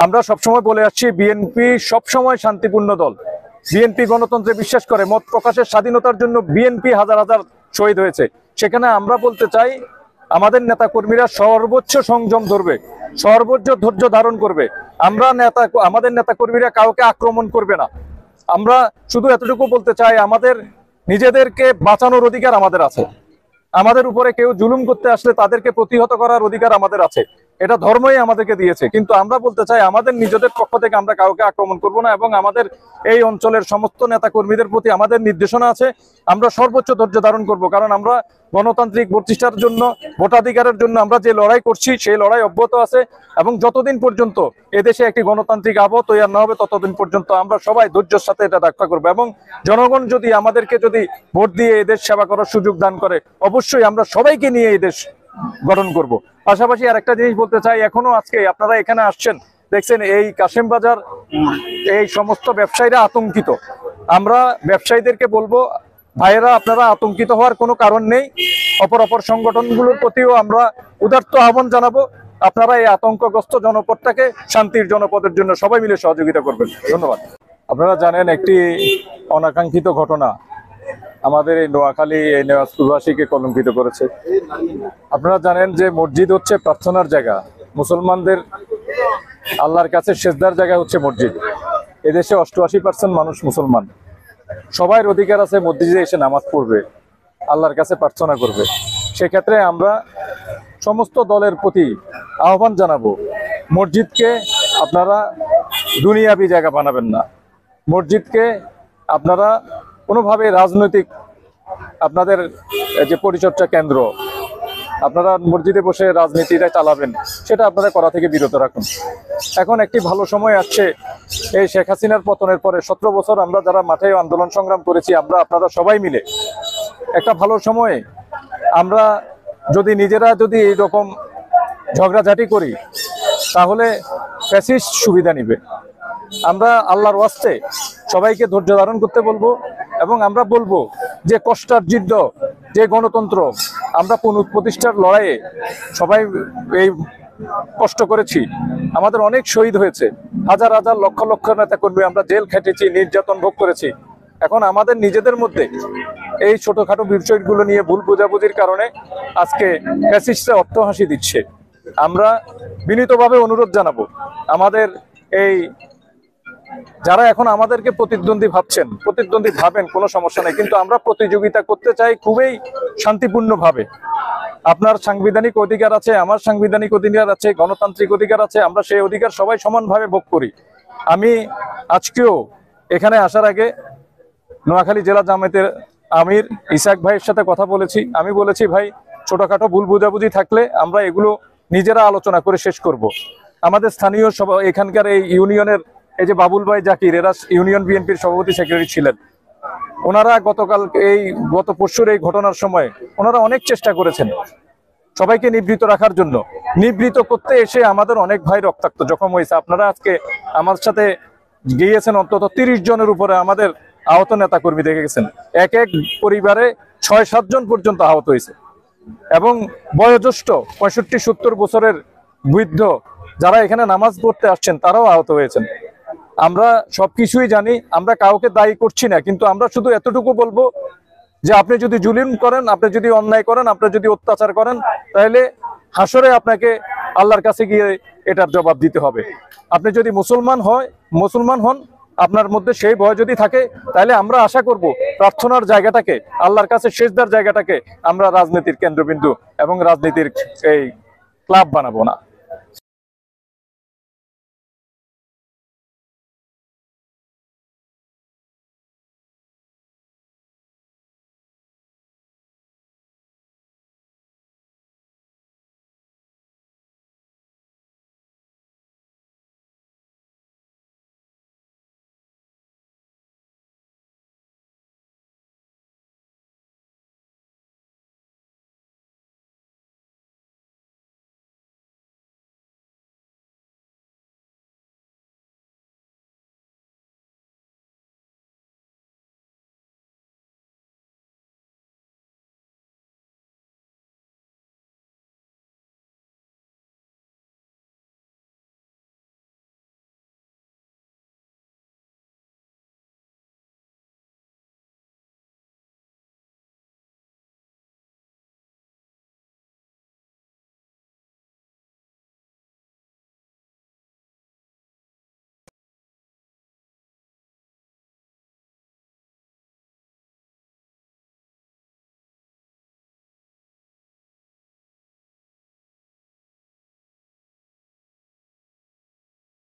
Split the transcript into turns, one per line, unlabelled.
আমরা সবসময় বলে আসছি বিএনপি সবসময় শান্তিপূর্ণ দল। বিএনপি গণতন্ত্রে বিশ্বাস করে, মত প্রকাশের স্বাধীনতার জন্য বিএনপি হাজার হাজার শহীদ হয়েছে। সেখানে আমরা বলতে চাই আমাদের নেতা কর্মীরা সর্বোচ্চ সংযম ধরবে, সর্বোচ্চ ধৈর্য ধারণ করবে। আমাদের নেতা কর্মীরা কাউকে আক্রমণ করবে না। আমরা শুধু এতটুকু বলতে চাই আমাদের নিজেদেরকে বাঁচানোর অধিকার আমাদের আছে। আমাদের উপরে কেউ জুলুম করতে আসলে তাদেরকে প্রতিহত করার অধিকার আমাদের আছে। এটা ধর্মই আমাদেরকে দিয়েছে। কিন্তু আমরা বলতে চাই আমাদের নিজেদের পক্ষ থেকে আমরা কাউকে আক্রমণ করব না, এবং আমাদের এই অঞ্চলের সমস্ত নেতা কর্মীদের প্রতি আমাদের নির্দেশনা আছে, আমরা সর্বোচ্চ ধৈর্য ধারণ করব। কারণ আমরা গণতান্ত্রিক প্রতিষ্ঠার জন্য, ভোটাধিকারের জন্য আমরা যে লড়াই করছি সেই লড়াই অব্যাহত আছে, এবং যতদিন পর্যন্ত এদেশে একটি গণতান্ত্রিক আবহাওয়া তৈরি না হবে ততদিন পর্যন্ত আমরা সবাই ধৈর্যের সাথে এটা রক্ষা করবো। এবং জনগণ যদি আমাদেরকে ভোট দিয়ে এই দেশ সেবা করার সুযোগ দান করে, অবশ্যই আমরা সবাইকে নিয়ে এই দেশ গঠন করব। পাশাপাশি আর একটা জিনিস বলতে চাই, এখনো আজকে আপনারা এখানে আসছেন, দেখছেন এই কাশেম বাজার এই সমস্ত ব্যবসায়ীরা আতঙ্কিত। আমরা ব্যবসায়ীদেরকে বলবো, ভাইয়েরা আপনারা আতঙ্কিত হওয়ার কোনো কারণ নেই। অপর সংগঠনগুলোর প্রতিও আমরা উদার্ত আহ্বান জানাবো, আপনারা এই আতঙ্কগ্রস্ত জনপদটাকে শান্তির জনপদের জন্য সবাই মিলে সহযোগিতা করবেন। ধন্যবাদ। আপনারা জানেন একটি অনাকাঙ্ক্ষিত ঘটনা আমাদের এই নোয়াখালী এই নেওয়াজপুরবাসীকে কলঙ্কিত করেছে। আপনারা জানেন যে মসজিদ হচ্ছে প্রার্থনার জায়গা, মুসলমানদের আল্লাহর কাছে সেজদার জায়গা হচ্ছে মসজিদ। এদেশে 88% মানুষ মুসলমান, সবার অধিকার আছে মসজিদে এসে নামাজ পড়বে, আল্লাহর কাছে প্রার্থনা করবে। সেক্ষেত্রে আমরা সমস্ত দলের প্রতি আহ্বান জানাবো, মসজিদকে আপনারা দুনিয়াবি জায়গা বানাবেন না। মসজিদকে আপনারা কোনোভাবে রাজনৈতিক আপনাদের যে পরিচর্যা কেন্দ্র, আপনারা মসজিদে বসে রাজনীতিটা চালাবেন, সেটা আপনারা করা থেকে বিরত রাখুন। এখন একটি ভালো সময় আসছে, এই শেখ হাসিনার পতনের পরে 17 বছর আমরা যারা মাঠে আন্দোলন সংগ্রাম করেছি, আপনারা সবাই মিলে একটা ভালো সময়ে আমরা নিজেরা এইরকম ঝগড়াঝাটি করি, তাহলে ফ্যাসিস্ট সুবিধা নিবে। আমরা আল্লাহর ওয়াস্তে সবাইকে ধৈর্য ধারণ করতে বলবো, এবং আমরা বলবো যে কষ্টার্জিত যে গণতন্ত্র আমরা পুনঃপ্রতিষ্ঠার লড়াইয়ে সবাই এই কষ্ট করেছি, আমাদের অনেক শহীদ হয়েছে, হাজার হাজার লক্ষ লক্ষ নেতা কর্মী আমরা জেল খেটেছি, নির্যাতন ভোগ করেছি। এখন আমাদের নিজেদের মধ্যে এই ছোটখাটো বিষয়গুলো নিয়ে ভুল বোঝাবুঝির কারণে আজকে ফ্যাসিস্টরা অট্টহাসি দিচ্ছে। আমরা বিনীতভাবে অনুরোধ জানাবো, আমাদের এই যারা এখন আমাদেরকে প্রতিদ্বন্দ্বী ভাবেন কোনো সমস্যা নেই, কিন্তু আমরা প্রতিযোগিতা করতে চাই খুবই শান্তিপূর্ণভাবে। আপনার সাংবিধানিক অধিকার আছে, আমার সাংবিধানিক অধিকার আছে, গণতান্ত্রিক অধিকার আছে, আমরা সেই অধিকার সবাই সমানভাবে ভোগ করি। আমি আজকেও এখানে আসার আগে নোয়াখালী জেলা জামায়াতের আমির ইসাক ভাইয়ের সাথে কথা বলেছি। আমি বলেছি, ভাই ছোটখাটো ভুল বোঝাবুঝি থাকলে আমরা এগুলো নিজেরা আলোচনা করে শেষ করব। আমাদের স্থানীয় এখানকার এই ইউনিয়নের এই যে বাবুল ভাই জাকির, এরা ইউনিয়ন বিএনপির সভাপতি সেক্রেটারি ছিলেন। ওনারা গত পরশুর এই ঘটনার সময় ওনারা অনেক চেষ্টা করেছেন সবাইকে নিবৃত রাখার জন্য। নিবৃত করতে এসে আমাদের অনেক ভাই রক্তাক্ত জখম হয়েছে। আপনারা আজকে আমার সাথে গিয়েছেন, অন্তত 30 জনের উপরে আমাদের আহত নেতা কর্মী দেখে গেছেন। এক পরিবারে 6-7 জন পর্যন্ত আহত হয়েছে, এবং বয়োজ্যেষ্ঠ 65-70 বছরের বৃদ্ধ যারা এখানে নামাজ পড়তে আসছেন তারাও আহত হয়েছেন। আমরা সবকিছুই জানি, আমরা কাউকে দায়ী করছি না, কিন্তু আমরা শুধু এতটুকু বলবো যে আপনি যদি জুলুম করেন, আপনি যদি অন্যায় করেন, আপনি যদি অত্যাচার করেন, তাহলে হাসরে আপনাকে আল্লাহর কাছে গিয়ে এটার জবাব দিতে হবে। আপনি যদি মুসলমান হন, আপনার মধ্যে সেই ভয় যদি থাকে, তাহলে আমরা আশা করব প্রার্থনার জায়গাটাকে, আল্লাহর কাছে সেজদার জায়গাটাকে আমরা রাজনীতির কেন্দ্রবিন্দু এবং রাজনীতির এই ক্লাব বানাবো না।